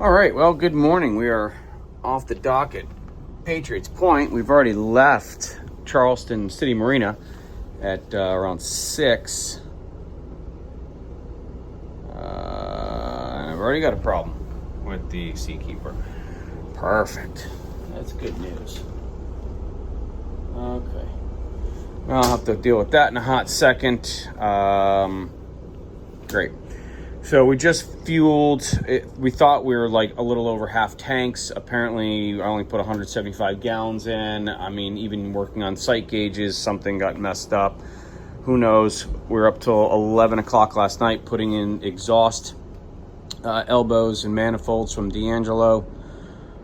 All right, well, good morning. We are off the dock at Patriots Point. We've already left Charleston City Marina at around 6. And I've already got a problem with the Seakeeper. Perfect. That's good news. Okay. Well, I'll have to deal with that in a hot second. Great. So we just fueled. We thought we were like a little over half tanks. Apparently, I only put 175 gallons in. I mean, even working on sight gauges, something got messed up. Who knows? We were up till 11 o'clock last night putting in exhaust elbows and manifolds from D'Angelo.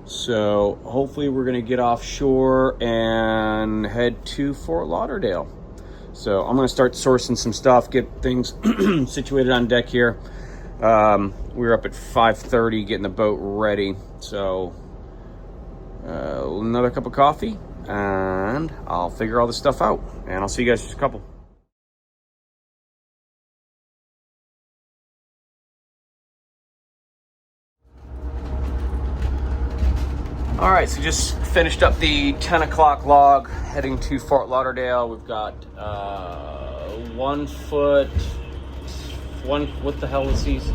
So hopefully we're going to get offshore and head to Fort Lauderdale. So I'm going to start sourcing some stuff, get things situated on deck here. We were up at 5:30 getting the boat ready. So another cup of coffee and I'll figure all this stuff out. And I'll see you guys in just a couple. All right, so just finished up the 10 o'clock log, heading to Fort Lauderdale. We've got 1 foot, what the hell is these?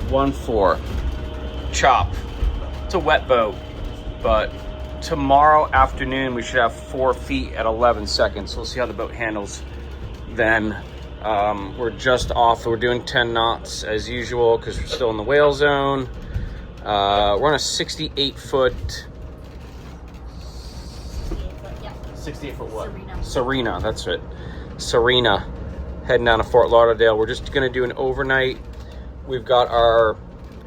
1.4 chop. It's a wet boat, but tomorrow afternoon we should have 4 feet at 11 seconds. We'll see how the boat handles then. We're just off. We're doing 10 knots as usual because we're still in the whale zone. We're on a 68 foot. 68 foot what? Serena, that's it. Serena, heading down to Fort Lauderdale. We're just gonna do an overnight. We've got our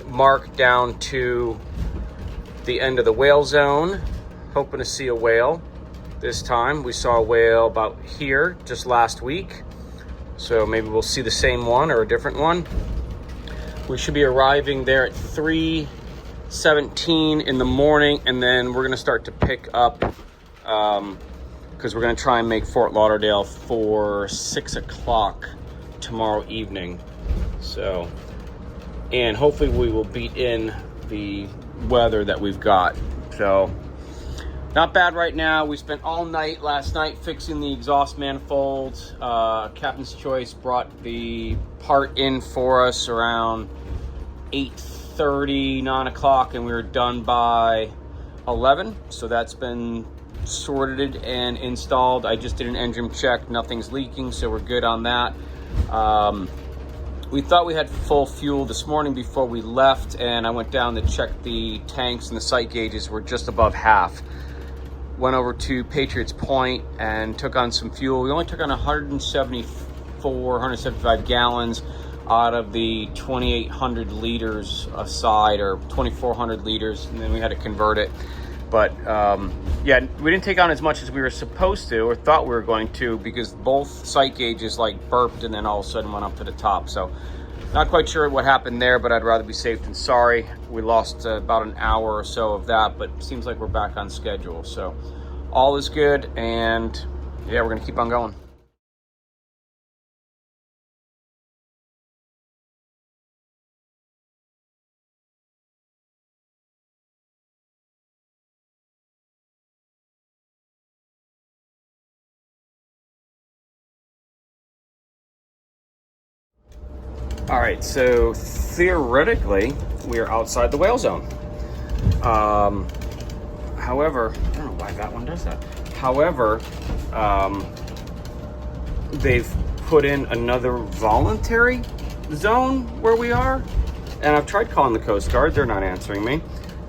mark down to the end of the whale zone. Hoping to see a whale this time. We saw a whale about here just last week. So maybe we'll see the same one or a different one. We should be arriving there at 3:17 in the morning, and then we're gonna start to pick up because we're gonna try and make Fort Lauderdale for 6 o'clock tomorrow evening. So, and hopefully we will beat in the weather that we've got. So, not bad right now. We spent all night last night fixing the exhaust manifolds. Captain's Choice brought the part in for us around 8:30, 9 o'clock, and we were done by 11. So that's been sorted and installed. I just did an engine check. Nothing's leaking, so we're good on that. We thought we had full fuel this morning before we left, and I went down to check the tanks, and the sight gauges were just above half. Went over to Patriots Point and took on some fuel. We only took on 175 gallons out of the 2,800 liters aside, or 2,400 liters, and then we had to convert it. But yeah, we didn't take on as much as we were supposed to or thought we were going to, because both sight gauges like burped and then all of a sudden went up to the top. So not quite sure what happened there, but I'd rather be safe than sorry. We lost about an hour or so of that, but it seems like we're back on schedule. So all is good, and yeah, we're gonna keep on going. All right, so theoretically, we are outside the whale zone. However, I don't know why that one does that. However, they've put in another voluntary zone where we are, and I've tried calling the Coast Guard. They're not answering me.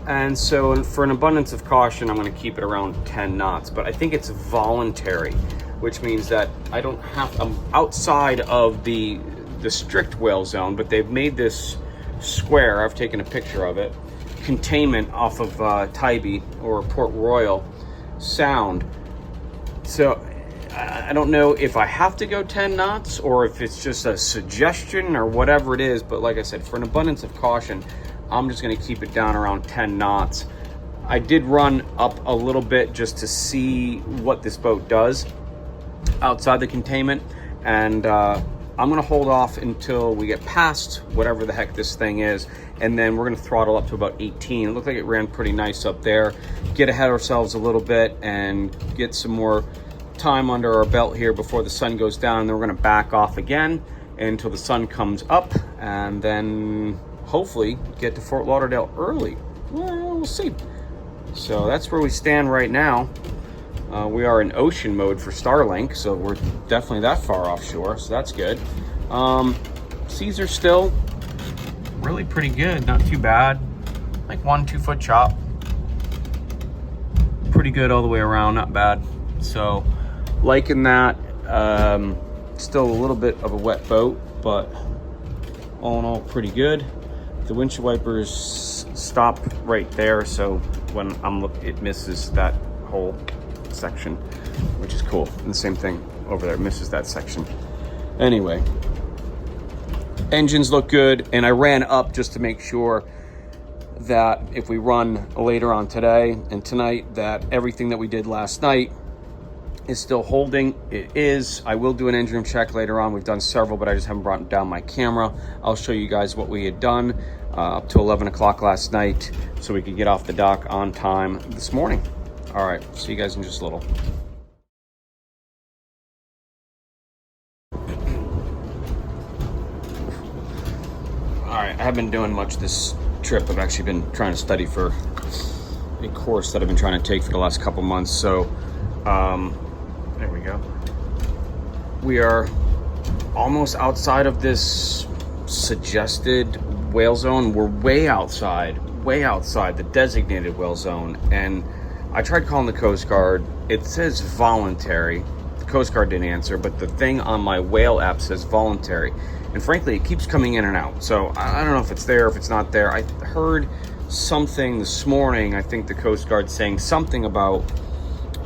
And so for an abundance of caution, I'm going to keep it around 10 knots, but I think it's voluntary, which means that I don't have, I'm outside of the strict whale zone, but they've made this square. I've taken a picture of it. Containment off of Tybee or Port Royal Sound. So I don't know if I have to go 10 knots or if it's just a suggestion or whatever it is. But like I said, for an abundance of caution, I'm just going to keep it down around 10 knots. I did run up a little bit just to see what this boat does outside the containment, and I'm gonna hold off until we get past whatever the heck this thing is, and then we're gonna throttle up to about 18. It looked like it ran pretty nice up there. Get ahead of ourselves a little bit and get some more time under our belt here before the sun goes down. And then we're gonna back off again until the sun comes up, and then hopefully get to Fort Lauderdale early. Well, we'll see. So that's where we stand right now. We are in ocean mode for Starlink, so we're definitely that far offshore, so that's good. Seas are still really pretty good, not too bad. Like 1-2 foot chop. Pretty good all the way around, not bad. So liking that. Still a little bit of a wet boat, but all in all pretty good. The windshield wipers stop right there, so when I'm looking, it misses that whole section, which is cool. And the same thing over there, misses that section. Anyway, engines look good, and I ran up just to make sure that if we run later on today and tonight, that everything that we did last night is still holding. It is. I will do an engine check later on. We've done several, but I just haven't brought down my camera. I'll show you guys what we had done up to 11 o'clock last night so we could get off the dock on time this morning. All right, see you guys in just a little. All right, I haven't been doing much this trip. I've actually been trying to study for a course that I've been trying to take for the last couple months. So there we go. We are almost outside of this suggested whale zone. We're way outside the designated whale zone. And I tried calling the Coast Guard. It says voluntary. The Coast Guard didn't answer, but the thing on my whale app says voluntary. And frankly, it keeps coming in and out. So I don't know if it's there, if it's not there. I heard something this morning, I think the Coast Guard saying something about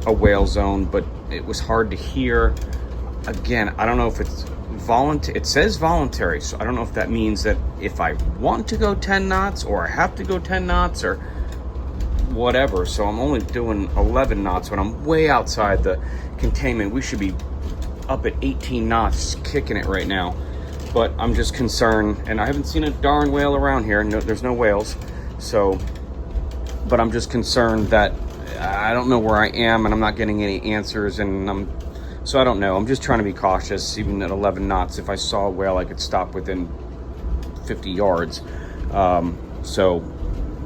a whale zone, but it was hard to hear. Again, I don't know if it's voluntary. It says voluntary, so I don't know if that means that if I want to go 10 knots or I have to go 10 knots or whatever. So I'm only doing 11 knots when I'm way outside the containment. We should be up at 18 knots, kicking it right now. But I'm just concerned, and I haven't seen a darn whale around here. No, there's no whales. So, but I'm just concerned that I don't know where I am, and I'm not getting any answers, and so I don't know. I'm just trying to be cautious. Even at 11 knots, if I saw a whale, I could stop within 50 yards. So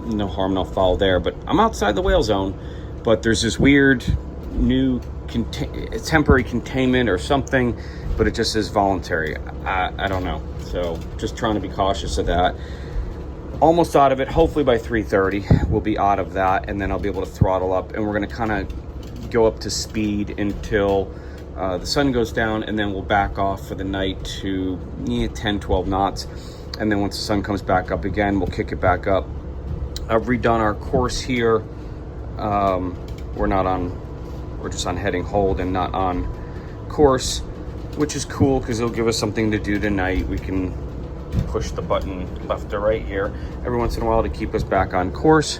no harm, no foul there. But I'm outside the whale zone, but there's this weird new temporary containment or something, but it just says voluntary. I don't know. So just trying to be cautious of that. Almost out of it. Hopefully by 3:30 we'll be out of that, and then I'll be able to throttle up, and we're going to kind of go up to speed until the sun goes down, and then we'll back off for the night to 10-12 knots, and then once the sun comes back up again, we'll kick it back up. I've redone our course here. We're just on heading hold and not on course, which is cool because it'll give us something to do tonight. We can push the button left or right here every once in a while to keep us back on course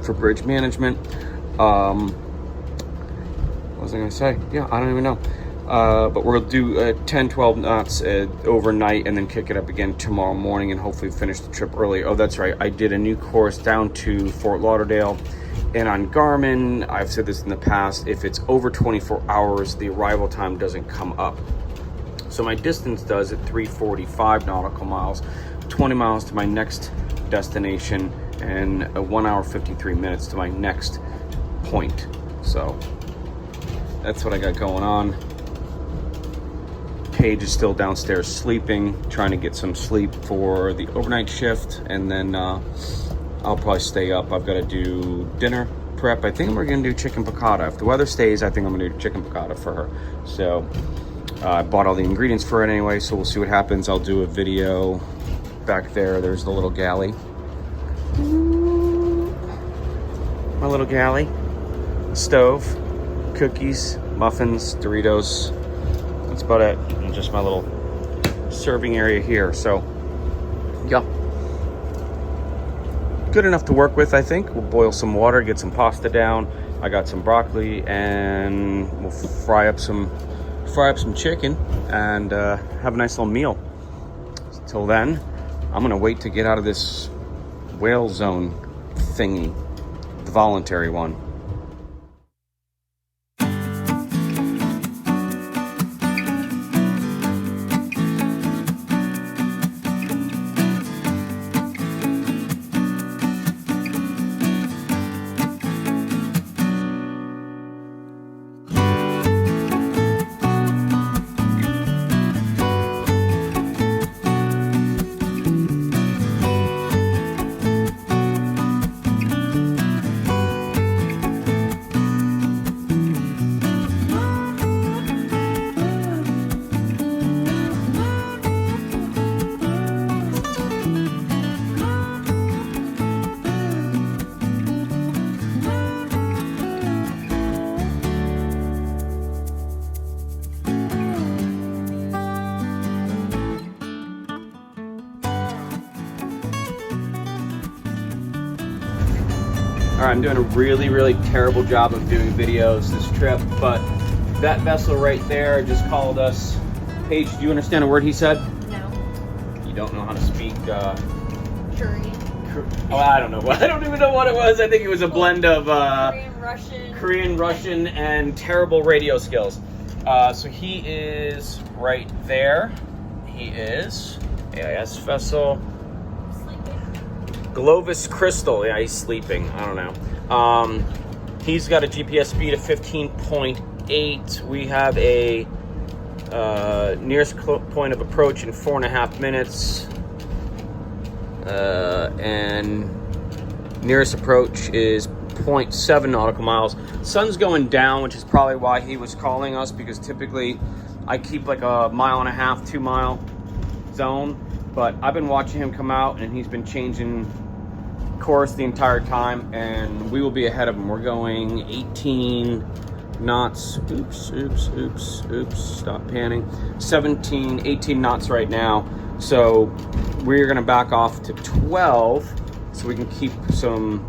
for bridge management. What was I going to say? Yeah, I don't even know. But we'll do 10-12 knots overnight and then kick it up again tomorrow morning and hopefully finish the trip early. Oh, that's right. I did a new course down to Fort Lauderdale. And on Garmin, I've said this in the past, if it's over 24 hours, the arrival time doesn't come up. So my distance does at 345 nautical miles, 20 miles to my next destination, and 1 hour 53 minutes to my next point. So that's what I got going on. Paige is still downstairs sleeping, trying to get some sleep for the overnight shift, and then I'll probably stay up. I've got to do dinner prep. I think we're going to do chicken piccata. If the weather stays, I think I'm going to do chicken piccata for her. So I bought all the ingredients for it anyway, so we'll see what happens. I'll do a video back there. There's the little galley. My little galley. Stove, cookies, muffins, Doritos. That's about it. And just my little serving area here. So, yeah. Good enough to work with, I think. We'll boil some water, get some pasta down. I got some broccoli, and we'll fry up some fry up some chicken, and have a nice little meal. Till then, I'm gonna wait to get out of this whale zone thingy, the voluntary one. All right, I'm doing a really terrible job of doing videos this trip, but that vessel right there just called us. Paige, do you understand a word he said? No. You don't know how to speak? Korean. Oh, I don't know. I don't even know what it was. I think it was a blend of Korean, Russian, and terrible radio skills. So he is right there. He is AIS vessel. Glovis Crystal. Yeah, he's sleeping. I don't know. He's got a GPS speed of 15.8. We have a nearest point of approach in 4.5 minutes. And nearest approach is 0.7 nautical miles. Sun's going down, which is probably why he was calling us, because typically I keep like a 1.5 2 mile zone. But I've been watching him come out, and he's been changing course the entire time, and we will be ahead of him. We're going 18 knots. Oops, stop panning. 18 knots right now. So we're gonna back off to 12 so we can keep some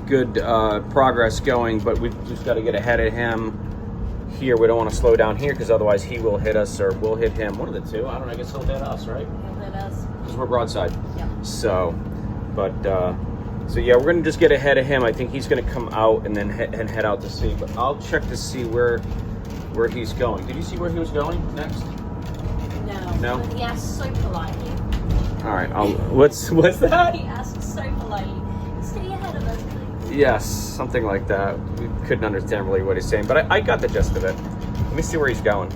good progress going, but we've just got to get ahead of him here. We don't want to slow down here because otherwise he will hit us or we'll hit him. One of the two. I don't know. I guess he'll hit us, right? He'll hit us. Because we're broadside. Yep. So, but so yeah, we're gonna just get ahead of him. I think he's gonna come out and then head out to sea. But I'll check to see where he's going. Did you see where he was going next? No. But he asked so politely. All right. What's that? He asked so politely. Stay ahead of us, please. Yes, something like that. We couldn't understand really what he's saying, but I got the gist of it. Let me see where he's going.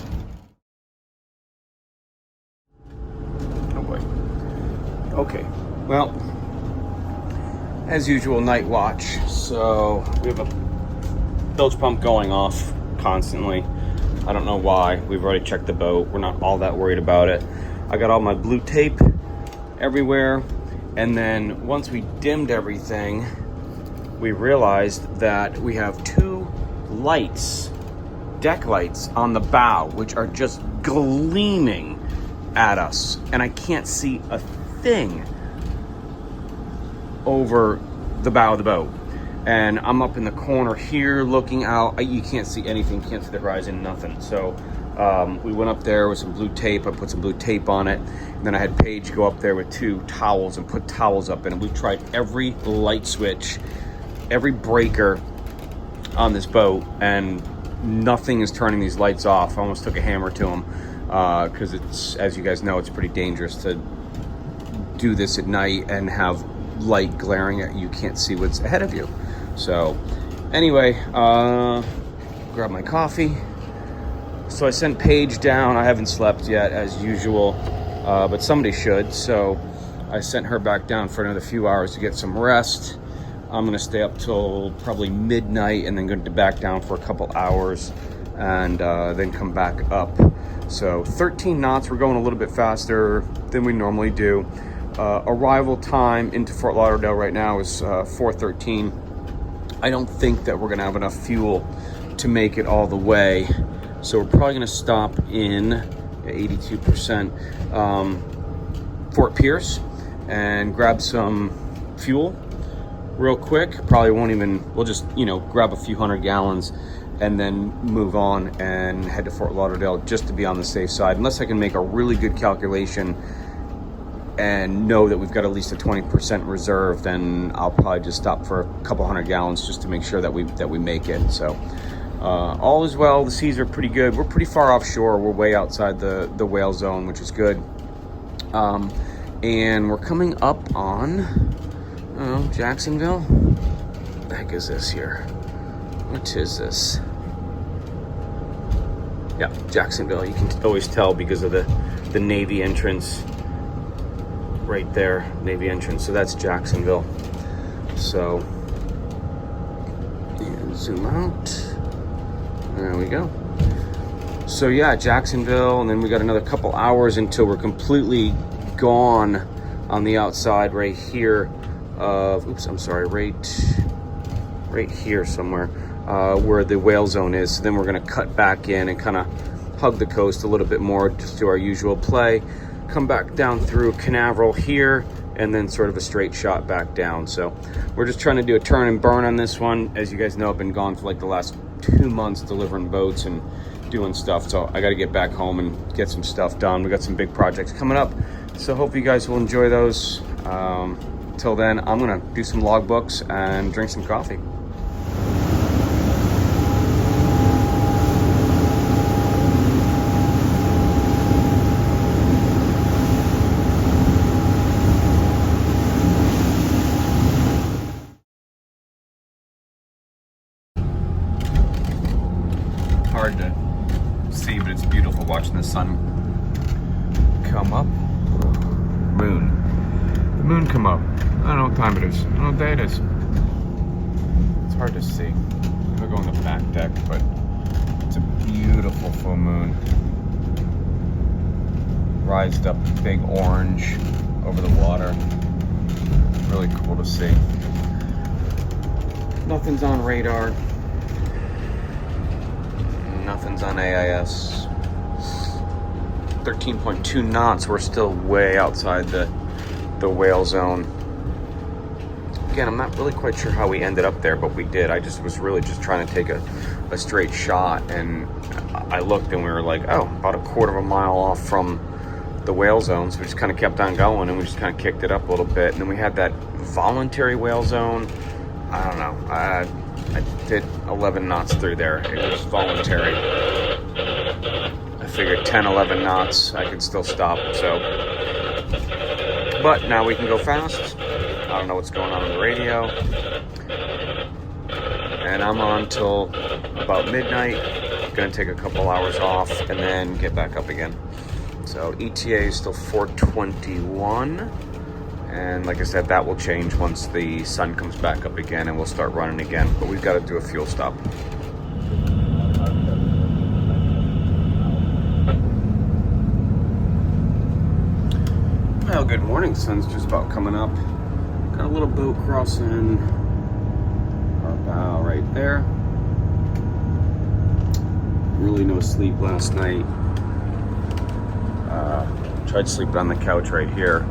Oh boy. Okay. Well, as usual, night watch. So we have a bilge pump going off constantly. I don't know why. We've already checked the boat. We're not all that worried about it. I got all my blue tape everywhere. And then once we dimmed everything, we realized that we have two lights, deck lights on the bow, which are just gleaming at us. And I can't see a thing over the bow of the boat. And I'm up in the corner here looking out. You can't see anything, can't see the horizon, nothing. So we went up there with some blue tape. I put some blue tape on it. And then I had Paige go up there with 2 towels and put towels up in it. We've tried every light switch, every breaker on this boat, and nothing is turning these lights off. I almost took a hammer to them because it's, as you guys know, it's pretty dangerous to do this at night and have light glaring at you. You can't see what's ahead of you. So anyway, grab my coffee. So I sent Paige down. I haven't slept yet as usual, but somebody should. So I sent her back down for another few hours to get some rest. I'm gonna stay up till probably midnight and then go back down for a couple hours and then come back up. So 13 knots, we're going a little bit faster than we normally do. Arrival time into Fort Lauderdale right now is 4:13. I don't think that we're gonna have enough fuel to make it all the way. So we're probably gonna stop in 82% Fort Pierce and grab some fuel real quick. Probably won't even, we'll just, grab a few 100 gallons and then move on and head to Fort Lauderdale just to be on the safe side. Unless I can make a really good calculation and know that we've got at least a 20% reserve, then I'll probably just stop for a couple hundred gallons just to make sure that we make it. So all is well. The seas are pretty good. We're pretty far offshore. We're way outside the whale zone, which is good. And we're coming up on Jacksonville. What the heck is this here? What is this? Yeah, Jacksonville. You can always tell because of the Navy entrance right there, Navy entrance. So that's Jacksonville. So, and zoom out. There we go. So yeah, Jacksonville, and then we got another couple hours until we're completely gone on the outside right here of, right here somewhere, where the whale zone is. So then we're gonna cut back in and kind of hug the coast a little bit more, just do our usual play, come back down through Canaveral here, and then sort of a straight shot back down. So we're just trying to do a turn and burn on this one. As you guys know, I've been gone for like the last 2 months delivering boats and doing stuff. So I got to get back home and get some stuff done. We got some big projects coming up. So hope you guys will enjoy those. Till then, I'm gonna do some logbooks and drink some coffee. Hard to see, but it's beautiful watching the sun come up. The moon come up. I don't know what time it is. I don't know what day it is. It's hard to see. We'll go on the back deck, but it's a beautiful full moon. Rised up big orange over the water. Really cool to see. Nothing's on radar. Nothing's on AIS. 13.2 knots. We're still way outside the whale zone. Again, I'm not really quite sure how we ended up there, but we did. I just was really just trying to take a straight shot, and I looked and we were like, oh, about a quarter of a mile off from the whale zone. So we just kind of kept on going, and we just kind of kicked it up a little bit. And then we had that voluntary whale zone. I don't know. I did 11 knots through there. It was voluntary. I figured 10, 11 knots, I could still stop. So, but now we can go fast. I don't know what's going on the radio. And I'm on till about midnight. Gonna take a couple hours off and then get back up again. So ETA is still 4:21. And like I said, that will change once the sun comes back up again and we'll start running again. But we've got to do a fuel stop. Well, good morning. Sun's just about coming up. Got a little boat crossing our bow right there. Really no sleep last night. Tried sleeping on the couch right here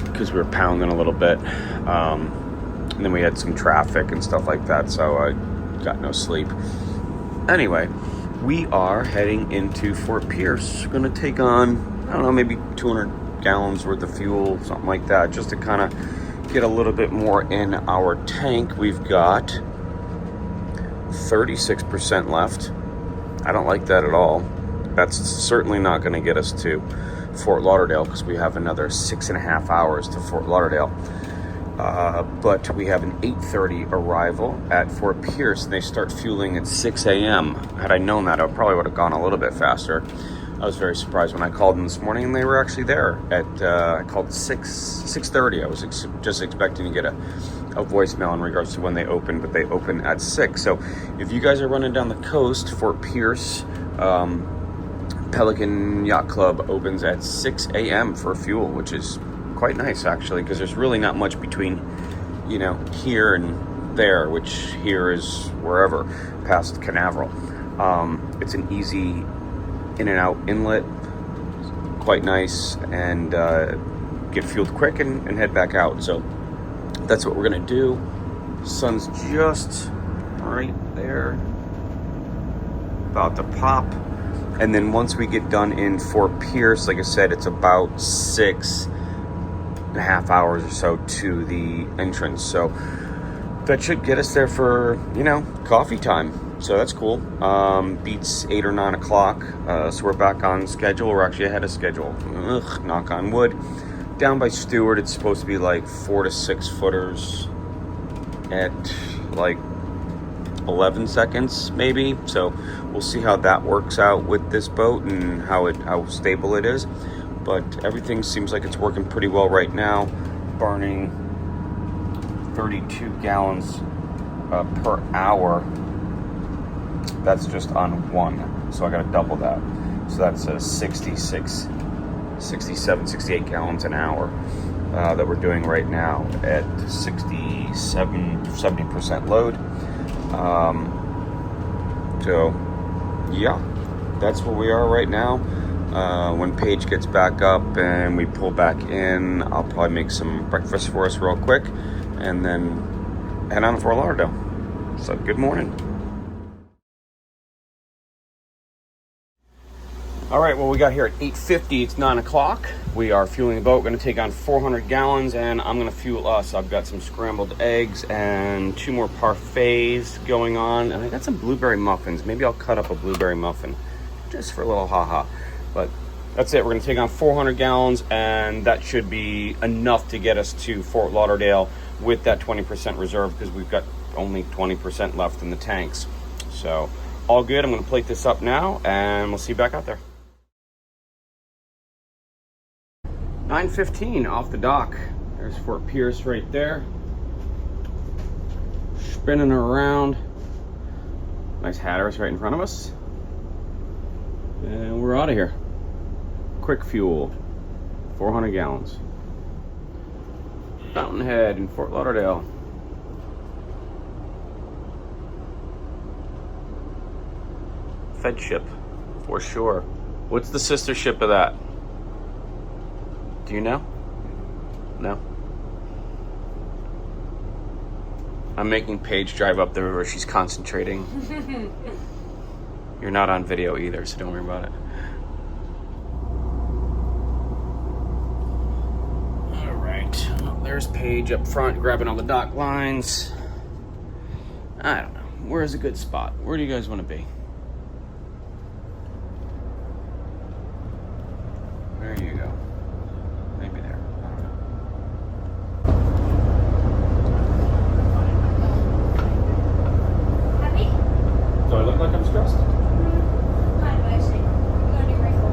because we were pounding a little bit. And then we had some traffic and stuff like that, so I got no sleep. Anyway, we are heading into Fort Pierce. We're going to take on, I don't know, maybe 200 gallons worth of fuel, something like that, just to kind of get a little bit more in our tank. We've got 36% left. I don't like that at all. That's certainly not going to get us to Fort Lauderdale because we have another 6.5 hours to Fort Lauderdale. But we have an 8:30 arrival at Fort Pierce, and they start fueling at 6 a.m. Had I known that, I probably would have gone a little bit faster. I was very surprised when I called them this morning, and they were actually there at, I called 6:30. I was just expecting to get a voicemail in regards to when they open, but they open at 6. So if you guys are running down the coast, Fort Pierce, Pelican Yacht Club opens at 6 a.m. for fuel, which is quite nice actually, because there's really not much between, you know, here and there, which here is wherever past Canaveral. It's an easy in and out inlet, quite nice, and get fueled quick and head back out. So that's what we're gonna do. Sun's just right there. about to pop. And then once we get done in Fort Pierce, like I said, it's about 6.5 hours or so to the entrance. So that should get us there for, coffee time. So that's cool. Beats 8 or 9 o'clock. So we're back on schedule. We're actually ahead of schedule. Ugh, knock on wood. Down by Stewart, it's supposed to be like 4 to 6 footers at like 11 seconds maybe. So we'll see how that works out with this boat and how stable it is. But everything seems like it's working pretty well right now. Burning 32 gallons per hour. That's just on one. So I got to double that. So that's a 67, 68 gallons an hour that we're doing right now at 70% load. So yeah, that's where we are right now. When Paige gets back up and we pull back in, I'll probably make some breakfast for us real quick and then head on to Fort Lauderdale. So good morning. All right, well, we got here at 8:50. It's 9 o'clock. We are fueling the boat. We're going to take on 400 gallons, and I'm going to fuel us. I've got some scrambled eggs and 2 more parfaits going on, and I got some blueberry muffins. Maybe I'll cut up a blueberry muffin just for a little ha-ha. But that's it. We're going to take on 400 gallons, and that should be enough to get us to Fort Lauderdale with that 20% reserve because we've got only 20% left in the tanks. So all good. I'm going to plate this up now, and we'll see you back out there. 9:15 off the dock. There's Fort Pierce right there. Spinning around. Nice Hatteras right in front of us. And we're out of here. Quick fuel. 400 gallons. Fountainhead in Fort Lauderdale. Fed ship, for sure. What's the sister ship of that? Do you know? No? I'm making Paige drive up the river. She's concentrating. You're not on video either, so don't worry about it. All right. Well, there's Paige up front grabbing all the dock lines. I don't know. Where's a good spot? Where do you guys want to be? There you go. Maybe there. I don't know. Happy? Do I look like I'm stressed? Kind of, actually. We're going to do rifle.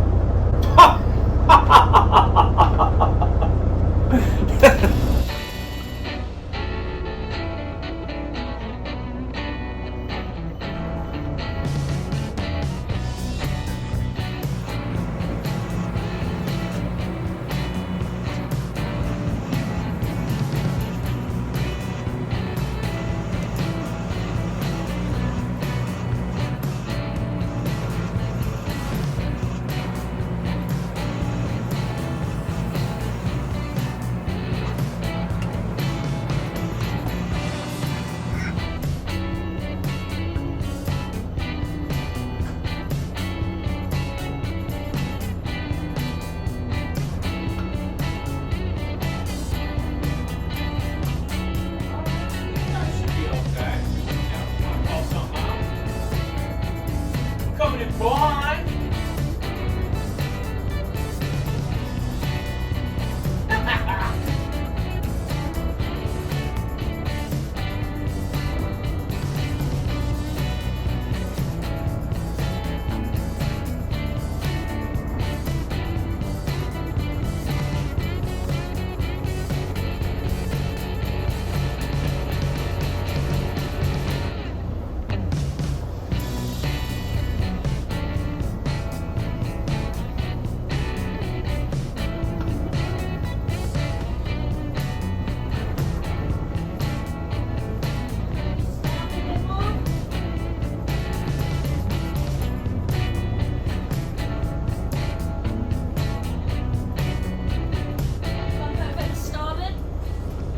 Coming in blind.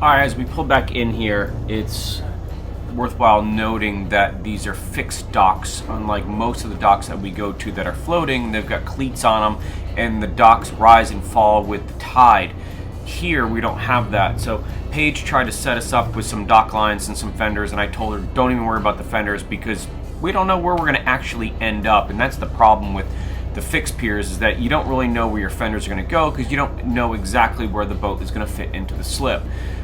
All right, as we pull back in here, it's worthwhile noting that these are fixed docks, unlike most of the docks that we go to that are floating. They've got cleats on them, and the docks rise and fall with the tide. Here we don't have that. So Paige tried to set us up with some dock lines and some fenders, and I told her don't even worry about the fenders because we don't know where we're going to actually end up. And that's the problem with the fixed piers, is that you don't really know where your fenders are going to go because you don't know exactly where the boat is going to fit into the slip.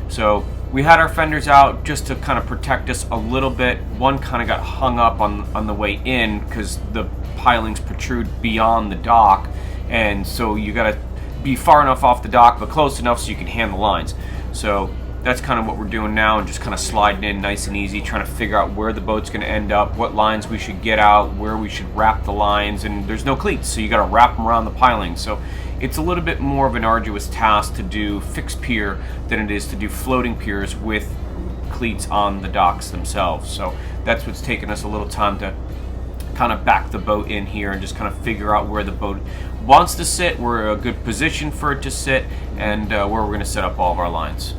So we had our fenders out just to kind of protect us a little bit. One kind of got hung up on the way in because the pilings protrude beyond the dock, and so you got to be far enough off the dock but close enough so you can hand the lines. So that's kind of what we're doing now, and just kind of sliding in nice and easy, trying to figure out where the boat's going to end up, what lines we should get out, where we should wrap the lines. And there's no cleats, so you got to wrap them around the pilings. So it's a little bit more of an arduous task to do fixed pier than it is to do floating piers with cleats on the docks themselves. So that's what's taken us a little time to kind of back the boat in here and just kind of figure out where the boat wants to sit, where a good position for it to sit, and where we're going to set up all of our lines.